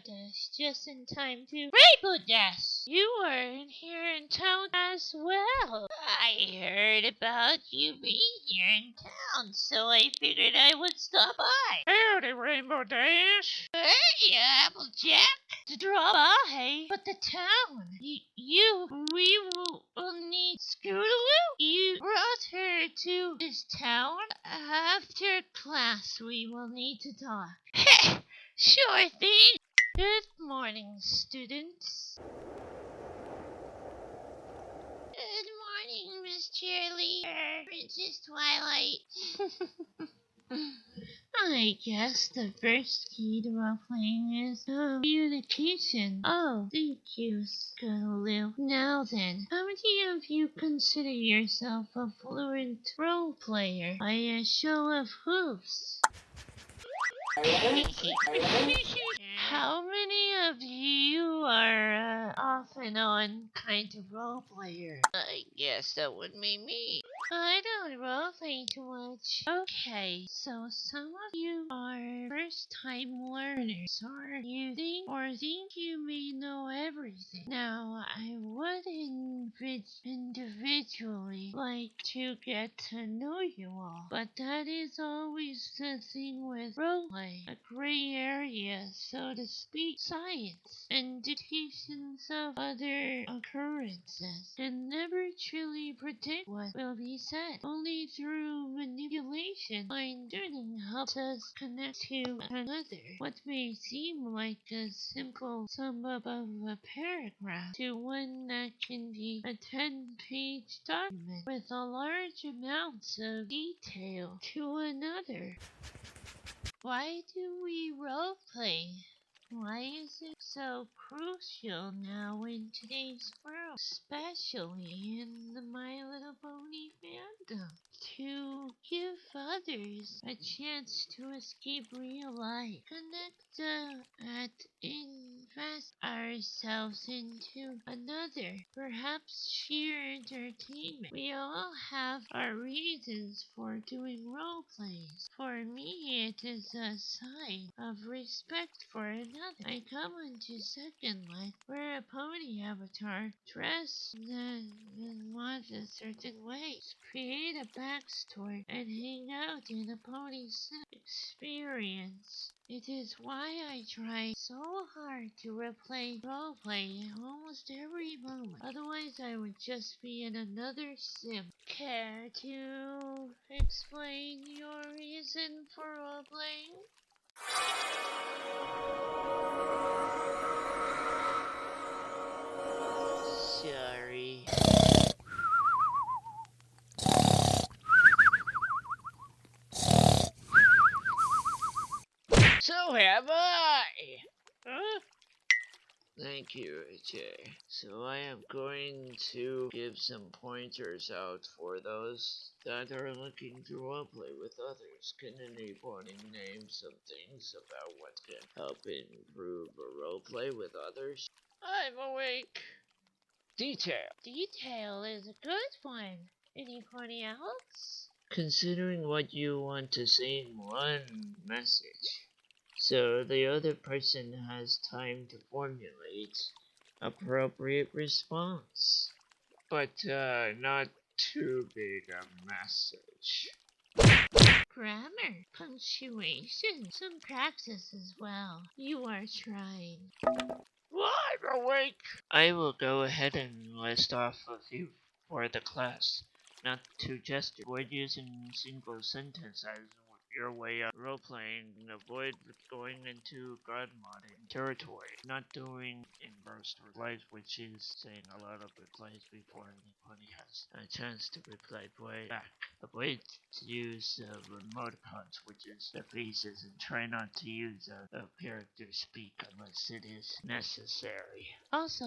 arrived just in time to reboot us. You were in here in town as well. I heard about you being here in town, so I figured I would stop by. Howdy, Rainbow Dash. Hey, Applejack. To drop by, but the town. We will need Scootaloo. You brought her to this town. After class, we will need to talk. Sure thing. Good morning, students. Good morning, Miss Cheerleader, Princess Twilight. I guess the first key to role-playing is communication. Oh, thank you, Scootaloo. Now then, how many of you consider yourself a fluent role-player by a show of hooves? How many of you are off and on kind of role player? I guess that would be me. I don't role play too much. Okay, so some of you are first time learners, or you think you may know everything. Now, I would individually like to get to know you all, but that is always the thing with roleplay, a gray area, so to speak. Science and dictations of other occurrences can never truly predict what will be said. Only through manipulation, fine-tuning helps us connect to another. What may seem like a simple sum up of a paragraph to one that can be a 10-page document with a large amounts of detail to another. Why do we roleplay? Why is it so crucial now in today's world, especially in the My Little Pony fandom? To give others a chance to escape real life, connect and invest ourselves into another, perhaps sheer entertainment. We all have our reasons for doing role plays. For me, it is a sign of respect for another. I come into Second Life where a pony avatar dressed and want a certain way, create a backstory, and hang out in a pony experience. It is why I try so hard to replay roleplay almost every moment. Otherwise, I would just be in another sim. Care to explain your reason for roleplaying? Sorry. So have I! Huh? Thank you, Jay. So I am going to give some pointers out for those that are looking to roleplay with others. Can anybody name some things about what can help improve a roleplay with others? I'm awake. Detail. Detail is a good one. Anybody else? Considering what you want to say in one message, so the other person has time to formulate appropriate response. But not too big a message. Grammar, punctuation, some practice as well. You are trying. I'm awake. I will go ahead and list off a few for the class. Not to just avoid using single sentences as your way of role-playing, avoid going into god modding territory, not doing inverse replies, which is saying a lot of replies before anybody has a chance to reply back. Avoid to use emoticons, which is the faces, and try not to use a character speak unless it is necessary. Also,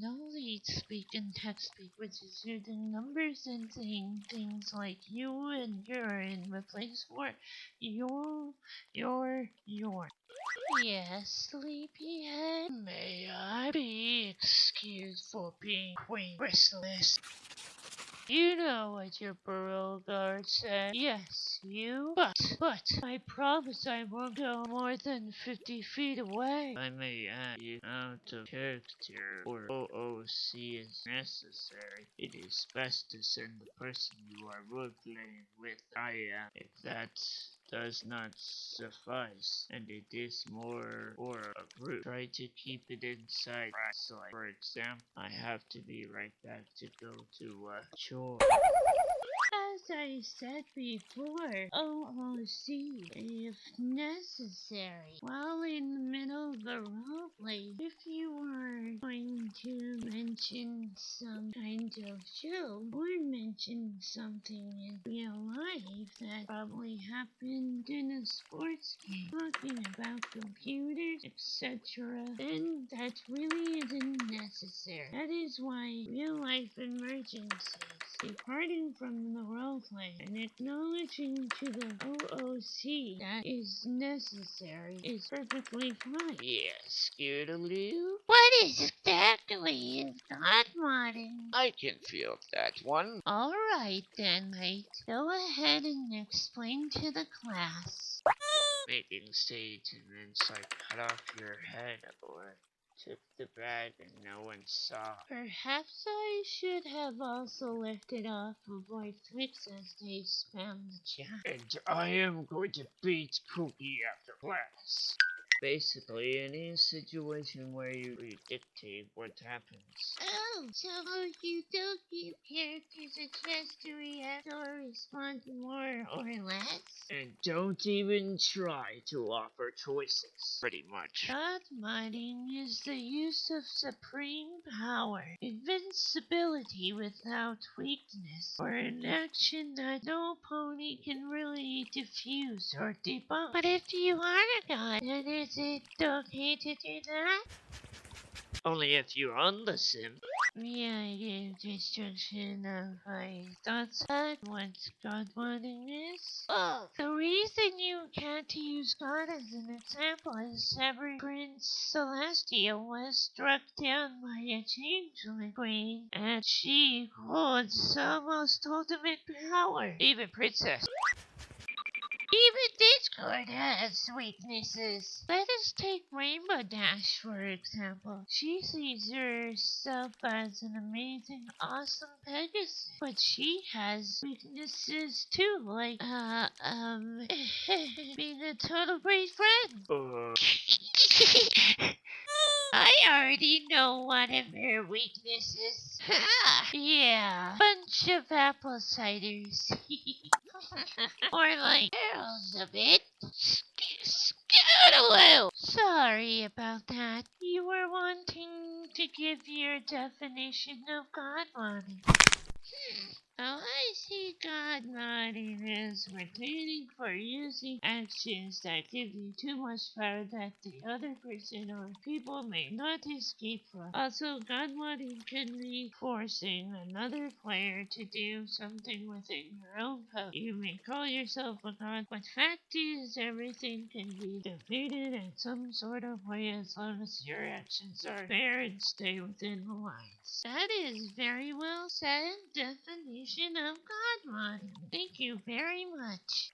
no lead speak and text speak, which is using numbers and saying things like you and your in replace for your. Yes, sleepyhead. May I be excused for being queen restless? You know what your parole guard said. Yes, you. But, I promise I won't go more than 50 feet away. I may add you out of character or OOC is necessary. It is best to send the person you are role-playing with I am. If that does not suffice, and it is more or a group, try to keep it inside. Like, for example, I have to be right back to go to chore. As I said before, OOC if necessary. While in the middle of the roleplay, if you are going to mention some kind of show or mention something in real life that probably happened in a sports game, talking about computers, etc., then that really isn't necessary. That is why real life emergencies, departing from the roleplay and acknowledging to the OOC that is necessary is perfectly fine. Yes, Scootaloo? What exactly is God modding? I can field that one. Alright then, mate. Go ahead and explain to the class. Making stage and then so I cut off your head or took the bag and no one saw. Perhaps I should have also left it off avoid Twix as they spam the chat. And I am going to beat Cookie after class. Basically, any situation where you dictate what happens. Oh, so you don't give characters a chance to react or respond more or less? And don't even try to offer choices, pretty much. God modding is the use of supreme power, invincibility without weakness, or an action that no pony can really defuse or debunk. But if you are a god, then is it okay to do that? Only if you're on the sim. May I give destruction of my thoughts on what God modding is? Oh, the reason you can't use God as an example is every Prince Celestial was struck down by a changeling queen, and she holds almost ultimate power. Even Princess. Even Discord has weaknesses. Let us take Rainbow Dash, for example. She sees herself as an amazing, awesome Pegasus. But she has weaknesses too, like, being a total great friend. I already know one of her weaknesses. Yeah, bunch of apple ciders. Or like arrows a bit. Scootaloo! Sorry about that. You were wanting to give your definition of God modding. Oh, I see God modding is retaining for using actions that give you too much power that the other person or people may not escape from. Also, God modding can be forcing another player to do something within your own code. You may call yourself a god, but fact is everything can be defeated in some sort of way as long as your actions are fair and stay within the lines. That is very well said. Definition of God modding. Thank you very much.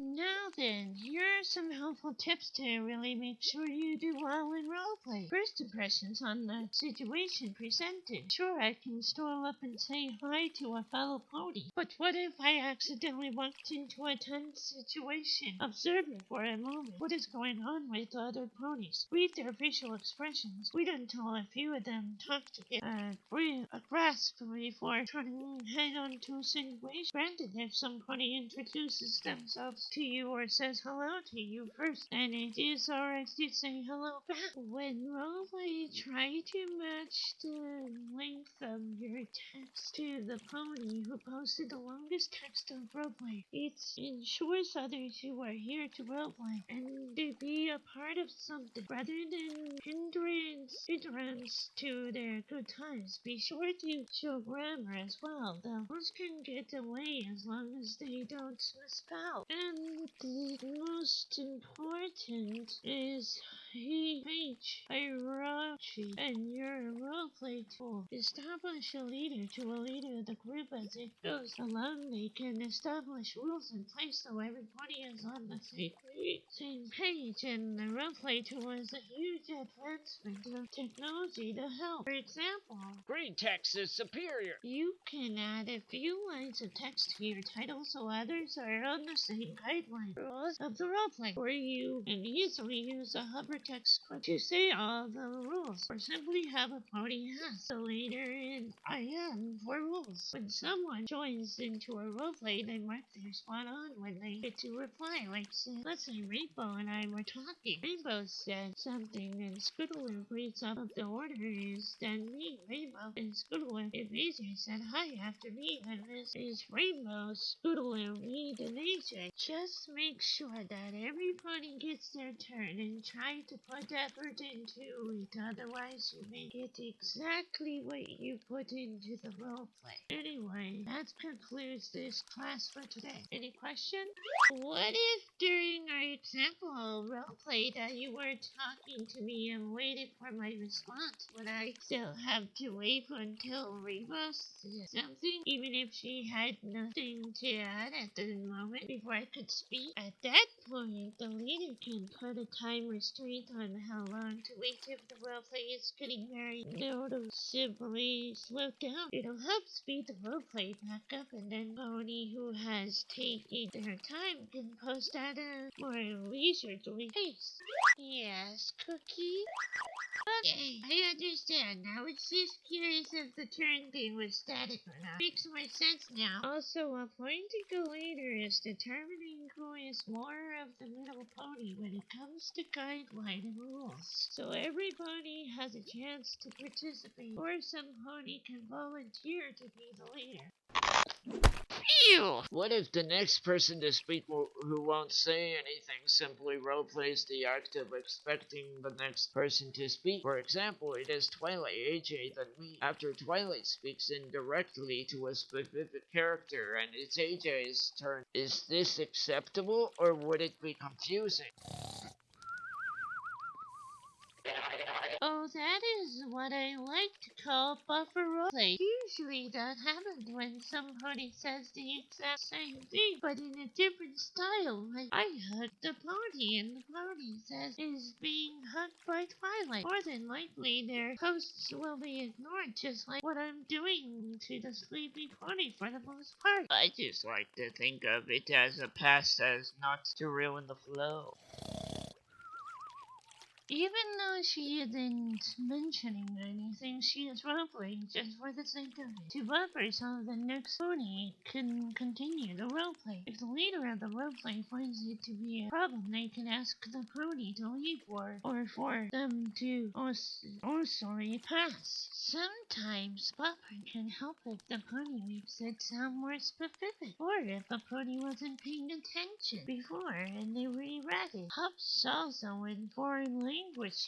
Now then, here are some helpful tips to really make sure you do well in roleplay. First impressions on the situation presented. Sure, I can stroll up and say hi to a fellow pony, but what if I accidentally walked into a tense situation? Observe it for a moment. What is going on with the other ponies? Read their facial expressions. Wait until a few of them talk to get a grasp before turning head on to a situation. Granted, if some pony introduces themselves to you or says hello to you first, then it is alright to say hello back. When roleplay, try to match the length of your text to the pony who posted the longest text of roleplay. It ensures others who are here to roleplay and to be a part of something rather than hindrance to their good times. Be sure to show grammar as well. The most can get away as long as they don't misspell. And the most important is Page, hierarchy, and your roleplay tool. Establish a leader to a leader of the group as it goes along. They can establish rules in place so everybody is on the same page, and the roleplay tool is a huge advancement of technology to help. For example, green text is superior. You can add a few lines of text to your title so others are on the same guideline rules of the roleplay, or you can easily use a hypertext to say all the rules, or simply have a party ask the leader in IM for rules. When someone joins into a roleplay, they mark their spot on when they get to reply. Like, let's say Rainbow and I were talking. Rainbow said something, and Scoodaloo reads up of the order is then me, Rainbow, and Scoodaloo. If AJ said hi after me, then this is Rainbow, Scoodaloo, me, and AJ. Just make sure that everybody gets their turn and try to put effort into it. Otherwise, you may get exactly what you put into the roleplay. Anyway, that concludes this class for today. Any questions? What if during our example roleplay that you were talking to me and waiting for my response? Would I still have to wait until Reba said something, even if she had nothing to add at the moment before I could speak? At that point, the leader can put a time restraint on how long to wait if the roleplay is getting very noticeably slowed down. It'll help speed the roleplay back up, and then Pony who has taken their time can post at a more leisurely pace. Yes, Cookie? Okay, I understand. Now it's just curious if the turn thing was static or not. Makes more sense now. Also, appointing a leader is determining who is more of the middle pony when it comes to guideline and rules. So everybody has a chance to participate, or some pony can volunteer to be the leader. Phew! What if the next person to speak who won't say anything simply roleplays the act of expecting the next person to speak? For example, it is Twilight, AJ, then me. After Twilight speaks indirectly to a specific character and it's AJ's turn, is this acceptable or would it be confusing? Oh, that is what I like to call buffer roleplay. Usually that happens when somebody says the exact same thing, but in a different style. Like, I hugged the pony, and the pony says is being hugged by Twilight. More than likely, their posts will be ignored, just like what I'm doing to the sleepy pony for the most part. I just like to think of it as a pass as not to ruin the flow. Even though she isn't mentioning anything, she is roleplaying just for the sake of it. To buffer so the next pony can continue the roleplay. If the leader of the roleplay finds it to be a problem, they can ask the pony to leave or for them to pass. Sometimes buffer can help if the pony makes it sound more specific, or if a pony wasn't paying attention before and they reread it. Helps also in foreign language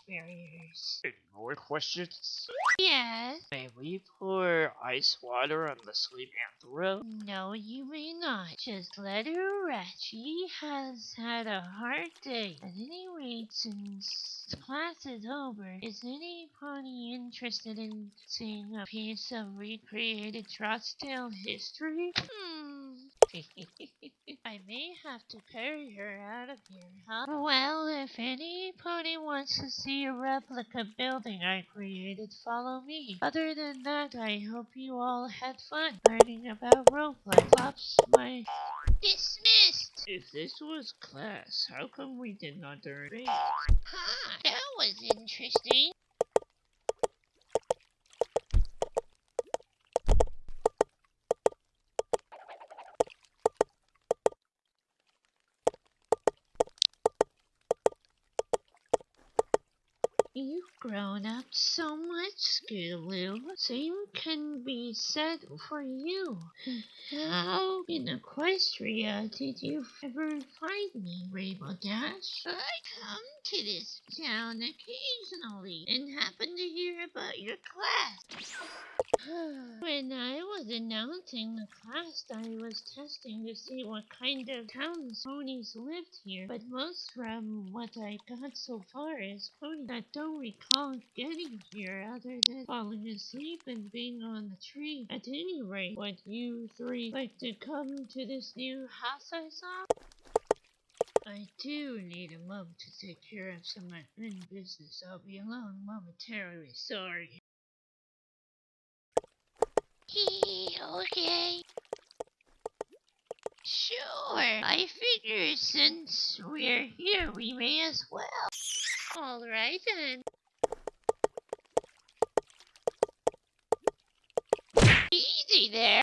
barriers. Any more questions? Yes. May we pour ice water on the sleepy Anthro? No, you may not. Just let her rest. She has had a hard day. At any rate, since class is over, is any pony interested in seeing a piece of recreated Trotzdale history? I may have to carry her out of here, huh? Well, if any pony wants to see a replica building I created, follow me. Other than that, I hope you all had fun learning about roleplay. Pops, my... Dismissed! If this was class, how come we did not earn grades? Huh, that was interesting. You've grown up so much, Scootaloo. Same can be said for you. How in Equestria did you ever find me, Rainbow Dash? I come to this town occasionally and happen to hear about your class. When I was announcing the class, I was testing to see what kind of towns ponies lived here. But most from what I got so far is ponies that don't recall getting here other than falling asleep and being on the tree. At any rate, would you three like to come to this new house I saw? I do need a moment to take care of some admin business. I'll be alone momentarily. Sorry. Okay. Sure. I figure since we're here, we may as well. All right then. Easy there.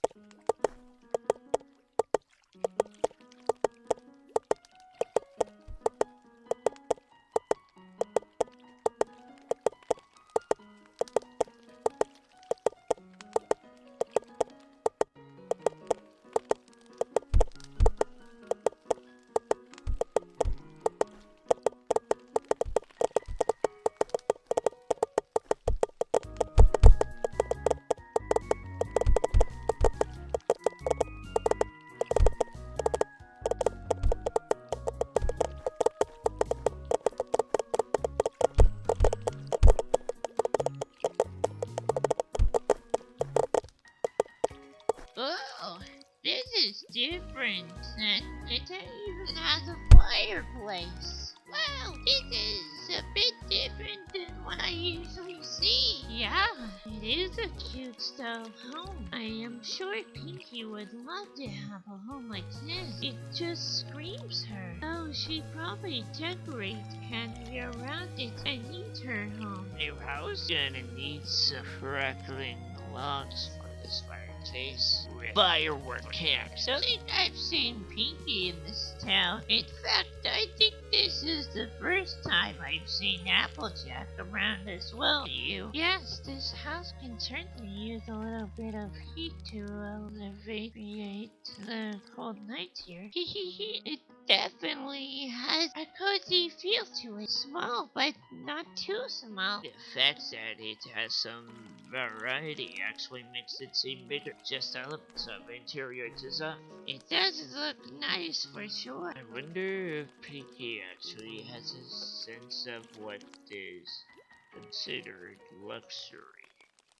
Oh, this is different. And it even has a fireplace. Wow, this is a bit different than what I usually see. Yeah, it is a cute style home. I am sure Pinky would love to have a home like this. It just screams her. Oh, she'd probably decorate candy around it and eat her home. New house gonna need some crackling logs for this fireplace with firework camps. I think I've seen Pinky in this town. In fact, I think this is the first time I've seen Applejack around as well. You? Yes, this house can certainly use a little bit of heat to alleviate the cold nights here. It definitely has a cozy feel to it. Small, but not too small. The fact that it has some variety actually makes it seem bigger. Just elements of interior design. It does look nice for sure. I wonder if Pinky actually has a sense of what is considered luxury.